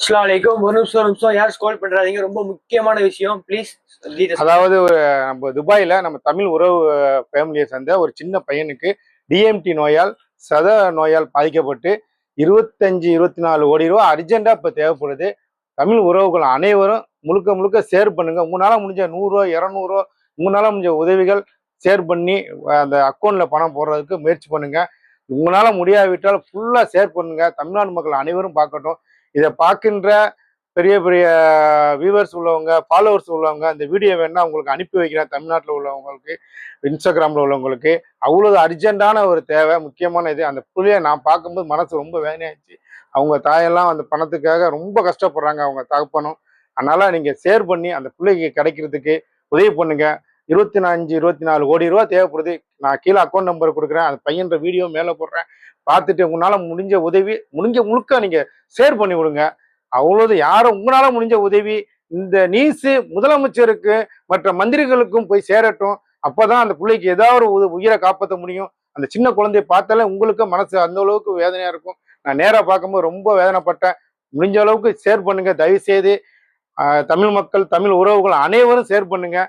அஸ்ஸலாமு அலைக்கும். ஒரு நிமிஷம் யாரும் கால் பண்றாதீங்க. ரொம்ப முக்கியமான விஷயம். ப்ளீஸ் அதாவது நம்ம துபாயில நம்ம தமிழ் உறவு ஃபேமிலியை சேர்ந்த ஒரு சின்ன பையனுக்கு டிஎம்டி நோயால் சத நோயால் பாதிக்கப்பட்டு 24 கோடி ரூபா அர்ஜென்டா இப்ப தேவைப்படுது. தமிழ் உறவுகள் அனைவரும் முழுக்க முழுக்க ஷேர் பண்ணுங்க. உங்களால முடிஞ்ச 100 ரூபா 200 உங்களால முடிஞ்ச உதவிகள் ஷேர் பண்ணி அந்த அக்கௌண்ட்ல பணம் போடுறதுக்கு முயற்சி பண்ணுங்க. உங்களால முடியாவிட்டால் ஃபுல்லா ஷேர் பண்ணுங்க. தமிழ்நாடு மக்கள் அனைவரும் பார்க்கட்டும். இதை பார்க்கின்ற பெரிய பெரிய வியூவர்ஸ் உள்ளவங்க, ஃபாலோவர்ஸ் உள்ளவங்க அந்த வீடியோ வேணா உங்களுக்கு அனுப்பி வைக்கிறேன். தமிழ்நாட்டில் உள்ளவங்களுக்கு, இன்ஸ்டாகிராமில் உள்ளவங்களுக்கு அவ்வளோ அர்ஜென்ட்டான ஒரு தேவை, முக்கியமான இது. அந்த புள்ளைய நான் பார்க்கும்போது மனசு ரொம்ப வேதனையாச்சு. அவங்க தாயெல்லாம் அந்த பணத்துக்காக ரொம்ப கஷ்டப்படுறாங்க, அவங்க தகப்பனும். அதனால நீங்க ஷேர் பண்ணி அந்த பிள்ளைக்கு கிடைக்கிறதுக்கு உதவி பண்ணுங்க. 24 கோடி ரூபா தேவைப்படுது. நான் கீழே அக்கௌண்ட் நம்பர் கொடுக்குறேன். அந்த பையன்ற வீடியோ மேலே போடுறேன். பார்த்துட்டு உங்களால முடிஞ்ச உதவி முடிஞ்ச முழுக்க நீங்க ஷேர் பண்ணி விடுங்க. அவ்வளவு யாரும் உங்களால முடிஞ்ச உதவி இந்த நியூஸ் முதலமைச்சருக்கு மற்ற மந்திரிகளுக்கும் போய் சேரட்டும். அப்பதான் அந்த பிள்ளைக்கு ஏதாவது ஒரு உயிரை காப்பாற்ற முடியும். அந்த சின்ன குழந்தைய பார்த்தாலே உங்களுக்கு மனசு அந்த அளவுக்கு வேதனையா இருக்கும். நான் நேரா பார்க்கும்போது ரொம்ப வேதனைப்பட்டேன். முடிஞ்ச அளவுக்கு ஷேர் பண்ணுங்க தயவு செய்து. தமிழ் மக்கள் தமிழ் உறவுகள் அனைவரும் ஷேர் பண்ணுங்க.